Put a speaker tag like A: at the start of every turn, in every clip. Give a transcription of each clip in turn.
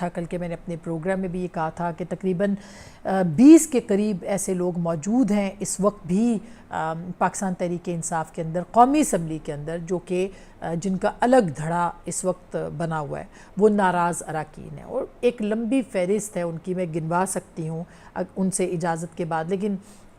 A: تھا کل کے میں نے اپنے پروگرام میں بھی یہ کہا تھا کہ تقریباً 20 کے قریب ایسے لوگ موجود ہیں اس وقت بھی پاکستان تحریک انصاف کے اندر، قومی اسمبلی کے اندر، جو کہ جن کا الگ دھڑا اس وقت بنا ہوا ہے، وہ ناراض اراکین ہیں، اور ایک لمبی فہرست ہے ان کی، میں گنوا سکتی ہوں ان سے اجازت کے بعد، لیکن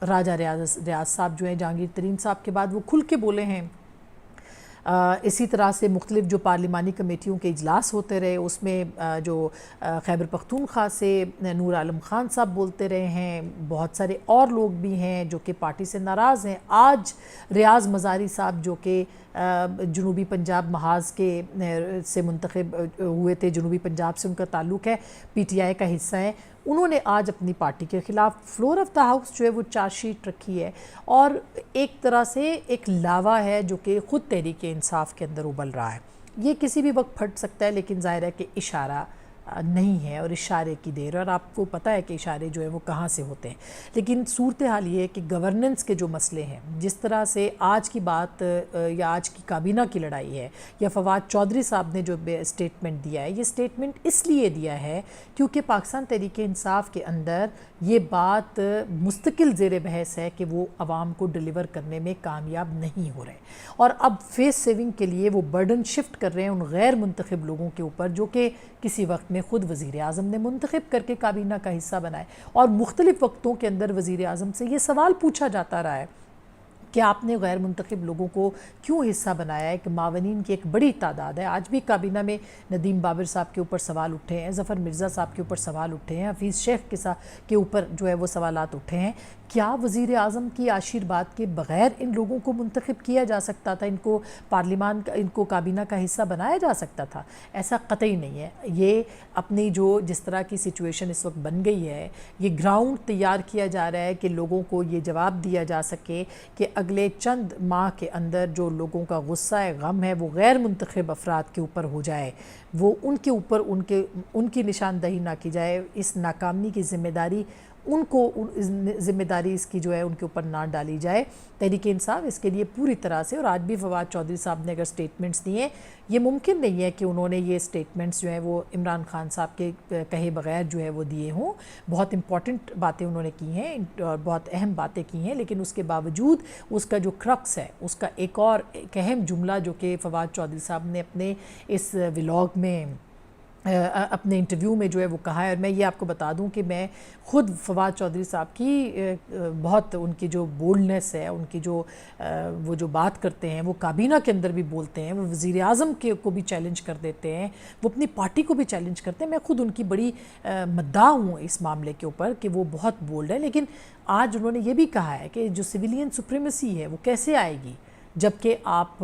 A: راجہ ریاض صاحب جو ہیں، جہانگیر ترین صاحب کے بعد وہ کھل کے بولے ہیں۔ اسی طرح سے مختلف جو پارلیمانی کمیٹیوں کے اجلاس ہوتے رہے، اس میں جو خیبر پختونخوا سے نور عالم خان صاحب بولتے رہے ہیں، بہت سارے اور لوگ بھی ہیں جو کہ پارٹی سے ناراض ہیں۔ آج ریاض مزاری صاحب جو کہ جنوبی پنجاب محاذ کے سے منتخب ہوئے تھے، جنوبی پنجاب سے ان کا تعلق ہے، پی ٹی آئی کا حصہ ہے، انہوں نے آج اپنی پارٹی کے خلاف فلور آف دا ہاؤس جو ہے وہ چارج شیٹ رکھی ہے، اور ایک طرح سے ایک لاوا ہے جو کہ خود تحریک انصاف کے اندر ابل رہا ہے۔ یہ کسی بھی وقت پھٹ سکتا ہے، لیکن ظاہر ہے کہ اشارہ نہیں ہے اور اشارے کی دیر ہے، اور آپ کو پتہ ہے کہ اشارے جو ہیں وہ کہاں سے ہوتے ہیں۔ لیکن صورتحال یہ ہے کہ گورننس کے جو مسئلے ہیں، جس طرح سے آج کی بات یا آج کی کابینہ کی لڑائی ہے، یا فواد چودھری صاحب نے جو اسٹیٹمنٹ دیا ہے، یہ اسٹیٹمنٹ اس لیے دیا ہے کیونکہ پاکستان تحریک انصاف کے اندر یہ بات مستقل زیر بحث ہے کہ وہ عوام کو ڈیلیور کرنے میں کامیاب نہیں ہو رہے، اور اب فیس سیونگ کے لیے وہ برڈن شفٹ کر رہے ہیں ان غیر منتخب لوگوں کے اوپر، جو کہ کسی وقت میں خود وزیر اعظم نے منتخب کر کے کابینہ کا حصہ بنائے، اور مختلف وقتوں کے اندر وزیر اعظم سے یہ سوال پوچھا جاتا رہا ہے کہ آپ نے غیر منتخب لوگوں کو کیوں حصہ بنایا ہے، کہ معاونین کی ایک بڑی تعداد ہے۔ آج بھی کابینہ میں ندیم بابر صاحب کے اوپر سوال اٹھے ہیں، ظفر مرزا صاحب کے اوپر سوال اٹھے ہیں، حفیظ شیخ کے اوپر جو ہے وہ سوالات اٹھے ہیں۔ کیا وزیر اعظم کی آشیرواد کے بغیر ان لوگوں کو منتخب کیا جا سکتا تھا، ان کو پارلیمان کا، ان کو کابینہ کا حصہ بنایا جا سکتا تھا؟ ایسا قطعی نہیں ہے۔ یہ اپنی جو جس طرح کی سچویشن اس وقت بن گئی ہے، یہ گراؤنڈ تیار کیا جا رہا ہے کہ لوگوں کو یہ جواب دیا جا سکے کہ اگلے چند ماہ کے اندر جو لوگوں کا غصہ ہے، غم ہے، وہ غیر منتخب افراد کے اوپر ہو جائے، وہ ان کے اوپر ان کی نشاندہی نہ کی جائے، اس ناکامی کی ذمہ داری ان کو، ذمہ داری اس کی جو ہے ان کے اوپر نہ ڈالی جائے۔ تحریک انصاف اس کے لیے پوری طرح سے، اور آج بھی فواد چودھری صاحب نے اگر سٹیٹمنٹس دیے ہیں، یہ ممکن نہیں ہے کہ انہوں نے یہ سٹیٹمنٹس جو ہیں وہ عمران خان صاحب کے کہے بغیر جو ہے وہ دیے ہوں۔ بہت امپورٹنٹ باتیں انہوں نے کی ہیں اور بہت اہم باتیں کی ہیں، لیکن اس کے باوجود اس کا جو کرکس ہے، اس کا ایک اہم جملہ جو کہ فواد چودھری صاحب نے اپنے اس ولاگ میں، اپنے انٹرویو میں جو ہے وہ کہا ہے، اور میں یہ آپ کو بتا دوں کہ میں خود فواد چودھری صاحب کی بہت، ان کی جو بولڈنس ہے، ان کی جو وہ جو بات کرتے ہیں، وہ کابینہ کے اندر بھی بولتے ہیں، وہ وزیر اعظم کو بھی چیلنج کر دیتے ہیں، وہ اپنی پارٹی کو بھی چیلنج کرتے ہیں۔ میں خود ان کی بڑی مداح ہوں اس معاملے کے اوپر کہ وہ بہت بولڈ ہے، لیکن آج انہوں نے یہ بھی کہا ہے کہ جو سویلین سپریمیسی ہے وہ کیسے آئے گی جبکہ آپ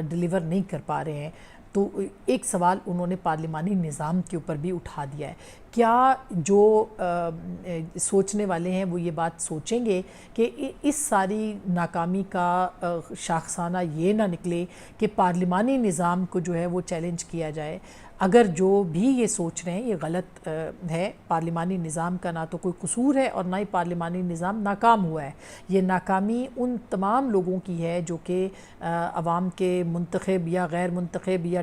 A: ڈیلیور نہیں کر پا رہے ہیں۔ تو ایک سوال انہوں نے پارلیمانی نظام کے اوپر بھی اٹھا دیا ہے۔ کیا جو سوچنے والے ہیں وہ یہ بات سوچیں گے کہ اس ساری ناکامی کا شاخسانہ یہ نہ نکلے کہ پارلیمانی نظام کو جو ہے وہ چیلنج کیا جائے؟ اگر جو بھی یہ سوچ رہے ہیں یہ غلط ہے۔ پارلیمانی نظام کا نہ تو کوئی قصور ہے اور نہ ہی پارلیمانی نظام ناکام ہوا ہے۔ یہ ناکامی ان تمام لوگوں کی ہے جو کہ عوام کے منتخب یا غیر منتخب یا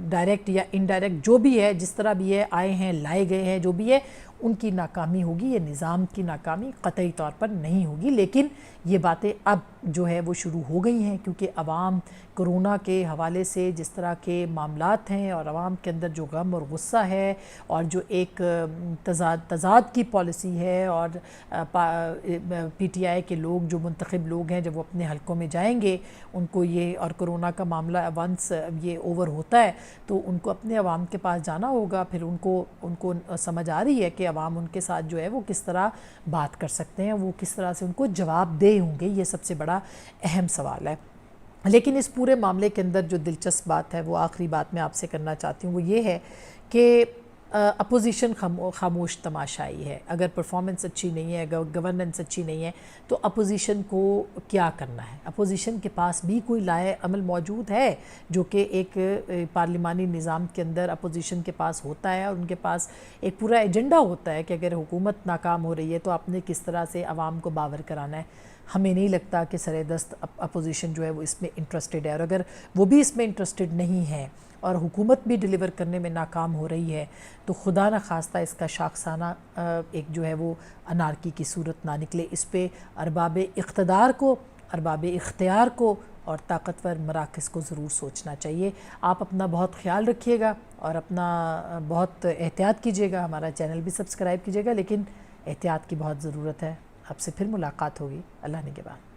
A: ڈائریکٹ یا انڈائریکٹ جو بھی ہے، جس طرح بھی ہے، آئے ہیں، لائے گئے ہیں، جو بھی ہے، ان کی ناکامی ہوگی۔ یہ نظام کی ناکامی قطعی طور پر نہیں ہوگی، لیکن یہ باتیں اب جو ہے وہ شروع ہو گئی ہیں کیونکہ عوام کرونا کے حوالے سے جس طرح کے معاملات ہیں اور عوام کے اندر جو غم اور غصہ ہے اور جو ایک تضاد کی پالیسی ہے، اور پی ٹی آئی کے لوگ جو منتخب لوگ ہیں جب وہ اپنے حلقوں میں جائیں گے ان کو یہ، اور کرونا کا معاملہ ونس یہ اوور ہوتا ہے تو ان کو اپنے عوام کے پاس جانا ہوگا، پھر ان کو سمجھ آ رہی ہے کہ عوام ان کے ساتھ جو ہے وہ کس طرح بات کر سکتے ہیں، وہ کس طرح سے ان کو جواب دے ہوں گے۔ یہ سب سے بڑا اہم سوال ہے۔ لیکن اس پورے معاملے کے اندر جو دلچسپ بات ہے، وہ آخری بات میں آپ سے کرنا چاہتی ہوں، وہ یہ ہے کہ اپوزیشن خاموش تماشائی ہے۔ اگر پرفارمنس اچھی نہیں ہے، گورننس اچھی نہیں ہے تو اپوزیشن کو کیا کرنا ہے؟ اپوزیشن کے پاس بھی کوئی لائحہ عمل موجود ہے جو کہ ایک پارلیمانی نظام کے اندر اپوزیشن کے پاس ہوتا ہے، اور ان کے پاس ایک پورا ایجنڈا ہوتا ہے کہ اگر حکومت ناکام ہو رہی ہے تو آپ نے کس طرح سے عوام کو باور کرانا ہے۔ ہمیں نہیں لگتا کہ سر دست اپوزیشن جو ہے وہ اس میں انٹرسٹڈ ہے، اور اگر وہ بھی اس میں انٹرسٹڈ نہیں ہے اور حکومت بھی ڈیلیور کرنے میں ناکام ہو رہی ہے تو خدا نہ خواستہ اس کا شاخسانہ ایک جو ہے وہ انارکی کی صورت نہ نکلے۔ اس پہ ارباب اقتدار کو، ارباب اختیار کو اور طاقتور مراکز کو ضرور سوچنا چاہیے۔ آپ اپنا بہت خیال رکھیے گا اور اپنا بہت احتیاط کیجیے گا، ہمارا چینل بھی سبسکرائب کیجیے گا، لیکن احتیاط کی بہت ضرورت ہے۔ آپ سے پھر ملاقات ہوگی، اللہ نگہبان۔